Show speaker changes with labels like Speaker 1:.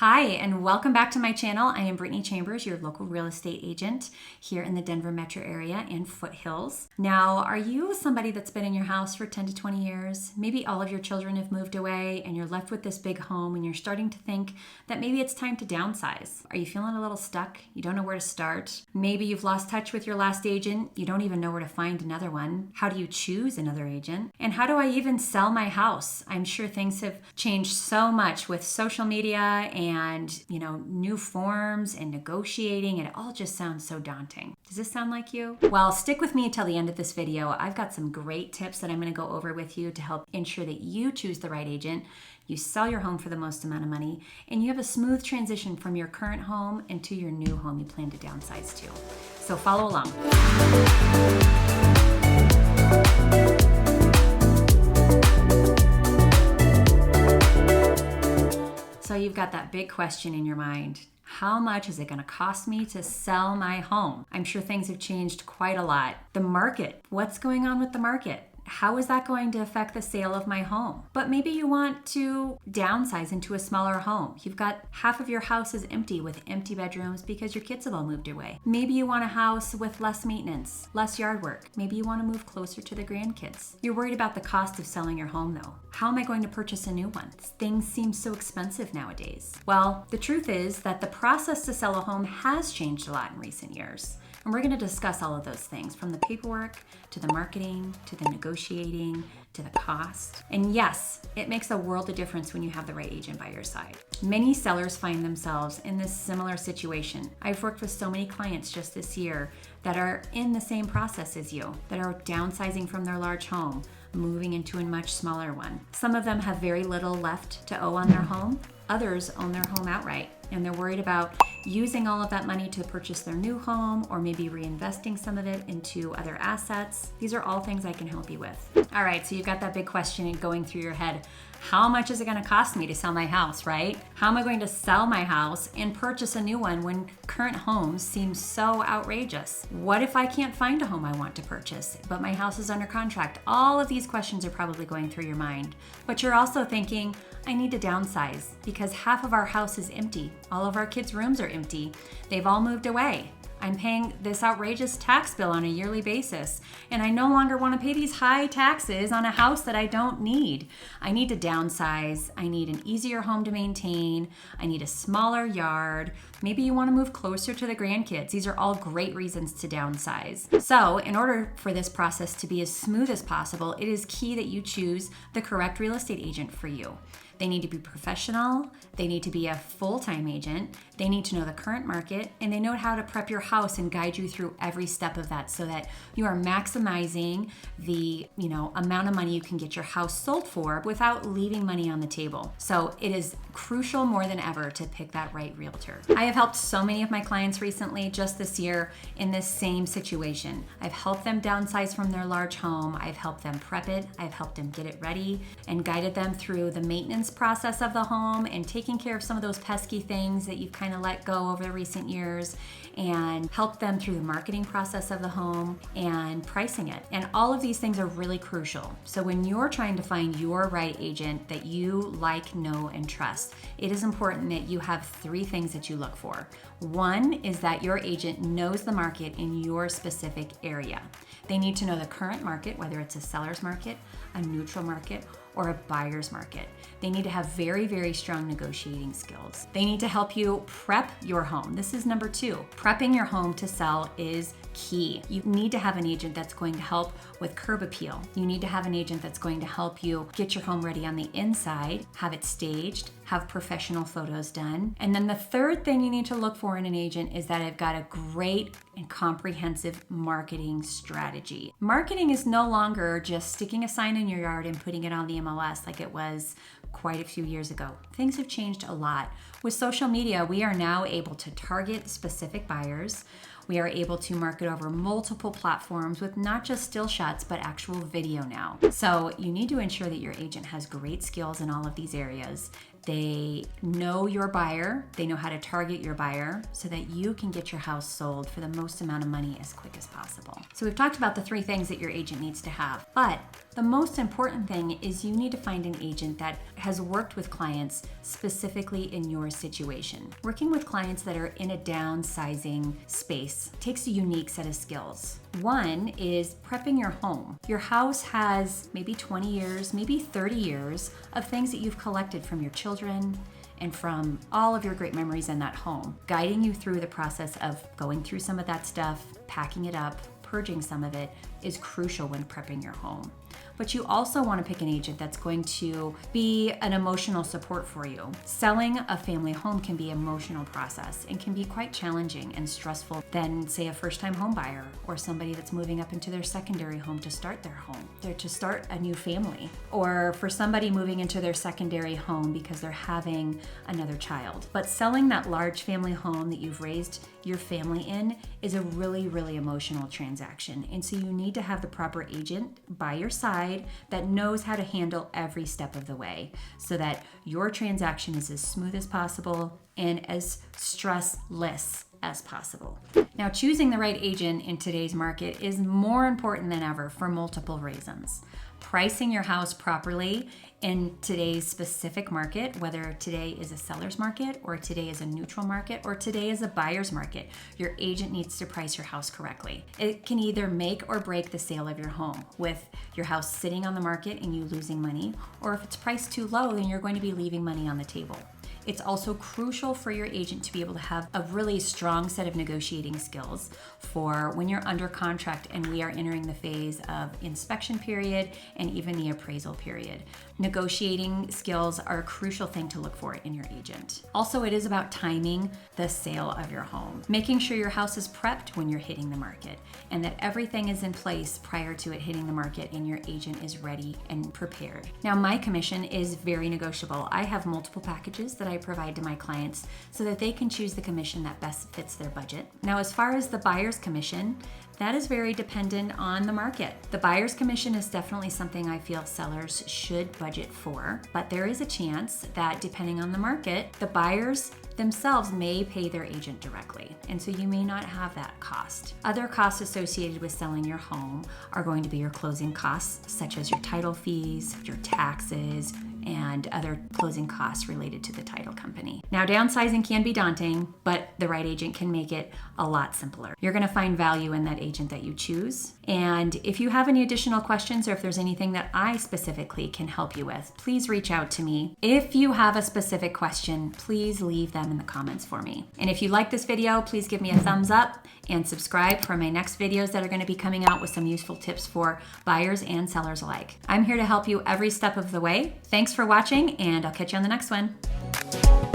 Speaker 1: Hi, and welcome back to my channel. I am Brittany Chambers, your local real estate agent here in the Denver metro area and foothills. Now, are you somebody that's been in your house for 10 to 20 years? Maybe all of your children have moved away and you're left with this big home and you're starting to think that maybe it's time to downsize. Are you feeling a little stuck? You don't know where to start? Maybe you've lost touch with your last agent. You don't even know where to find another one. How do you choose another agent? And how do I even sell my house? I'm sure things have changed so much with social media and, new forms and negotiating, and it all just sounds so daunting. Does this sound like you? Well, stick with me until the end of this video. I've got some great tips that I'm going to go over with you to help ensure that you choose the right agent, you sell your home for the most amount of money, and you have a smooth transition from your current home into your new home you plan to downsize to. So follow along. So you've got that big question in your mind. How much is it going to cost me to sell my home? I'm sure things have changed quite a lot. The market, what's going on with the market? How is that going to affect the sale of my home? But maybe you want to downsize into a smaller home. You've got half of your house is empty with empty bedrooms because your kids have all moved away. Maybe you want a house with less maintenance, less yard work. Maybe you want to move closer to the grandkids. You're worried about the cost of selling your home though. How am I going to purchase a new one? Things seem so expensive nowadays. Well, the truth is that the process to sell a home has changed a lot in recent years. And we're going to discuss all of those things, from the paperwork to the marketing to the negotiating to the cost. And yes, it makes a world of difference when you have the right agent by your side. Many sellers find themselves in this similar situation. I've worked with so many clients just this year that are in the same process as you, that are downsizing from their large home, moving into a much smaller one. Some of them have very little left to owe on their home. Others own their home outright, and they're worried about using all of that money to purchase their new home, or maybe reinvesting some of it into other assets. These are all things I can help you with. All right, so you've got that big question going through your head. How much is it going to cost me to sell my house, right? How am I going to sell my house and purchase a new one when current homes seem so outrageous? What if I can't find a home I want to purchase, but my house is under contract? All of these questions are probably going through your mind. But you're also thinking, I need to downsize because half of our house is empty. All of our kids' rooms are empty. They've all moved away. I'm paying this outrageous tax bill on a yearly basis, and I no longer want to pay these high taxes on a house that I don't need. I need to downsize. I need an easier home to maintain. I need a smaller yard. Maybe you want to move closer to the grandkids. These are all great reasons to downsize. So in order for this process to be as smooth as possible, it is key that you choose the correct real estate agent for you. They need to be professional, they need to be a full-time agent, they need to know the current market, and they know how to prep your house and guide you through every step of that so that you are maximizing the amount of money you can get your house sold for without leaving money on the table. So it is crucial more than ever to pick that right realtor. I have helped so many of my clients recently, just this year, in this same situation. I've helped them downsize from their large home, I've helped them prep it, I've helped them get it ready, and guided them through the maintenance process of the home and taking care of some of those pesky things that you've kind of let go over the recent years, and help them through the marketing process of the home and pricing it. And all of these things are really crucial. So when you're trying to find your right agent that you like, know, and trust, it is important that you have three things that you look for. One is that your agent knows the market in your specific area. They need to know the current market, whether it's a seller's market, a neutral market, or a buyer's market. They need to have very, very strong negotiating skills. They need to help you prep your home. This is number two. Prepping your home to sell is key. You need to have an agent that's going to help with curb appeal. You need to have an agent that's going to help you get your home ready on the inside, have it staged, have professional photos done. And then the third thing you need to look for in an agent is that I've got a great and comprehensive marketing strategy. Marketing is no longer just sticking a sign in your yard and putting it on the MLS like it was quite a few years ago. Things have changed a lot. With social media, we are now able to target specific buyers. We are able to market over multiple platforms with not just still shots, but actual video now. So you need to ensure that your agent has great skills in all of these areas. They know your buyer. They know how to target your buyer so that you can get your house sold for the most amount of money as quick as possible. So we've talked about the 3 things that your agent needs to have, but the most important thing is you need to find an agent that has worked with clients specifically in your situation. Working with clients that are in a downsizing space takes a unique set of skills. One is prepping your home. Your house has maybe 20 years, maybe 30 years of things that you've collected from your children and from all of your great memories in that home. Guiding you through the process of going through some of that stuff, packing it up, purging some of it is crucial when prepping your home. But you also want to pick an agent that's going to be an emotional support for you. Selling a family home can be an emotional process and can be quite challenging and stressful than, say, a first-time home buyer or somebody that's moving up into their secondary home to start their home, or to start a new family, or for somebody moving into their secondary home because they're having another child. But selling that large family home that you've raised your family in is a really, really emotional transaction. And so you need to have the proper agent by your side that knows how to handle every step of the way so that your transaction is as smooth as possible and as stressless as possible. Now, choosing the right agent in today's market is more important than ever for multiple reasons. Pricing your house properly in today's specific market, whether today is a seller's market or today is a neutral market or today is a buyer's market, your agent needs to price your house correctly. It can either make or break the sale of your home, with your house sitting on the market and you losing money, or if it's priced too low, then you're going to be leaving money on the table. It's also crucial for your agent to be able to have a really strong set of negotiating skills for when you're under contract and we are entering the phase of inspection period and even the appraisal period. Negotiating skills are a crucial thing to look for in your agent. Also, it is about timing the sale of your home, making sure your house is prepped when you're hitting the market and that everything is in place prior to it hitting the market and your agent is ready and prepared. Now, my commission is very negotiable. I have multiple packages that I provide to my clients so that they can choose the commission that best fits their budget. Now, as far as the buyer's commission, that is very dependent on the market. The buyer's commission is definitely something I feel sellers should budget for, but there is a chance that depending on the market, the buyers themselves may pay their agent directly, and so you may not have that cost. Other costs associated with selling your home are going to be your closing costs, such as your title fees, your taxes, and other closing costs related to the title company. Now, downsizing can be daunting, but the right agent can make it a lot simpler. You're going to find value in that agent that you choose. And if you have any additional questions or if there's anything that I specifically can help you with, please reach out to me. If you have a specific question, please leave them in the comments for me. And if you like this video, please give me a thumbs up and subscribe for my next videos that are going to be coming out with some useful tips for buyers and sellers alike. I'm here to help you every step of the way. Thanks for watching, and I'll catch you on the next one.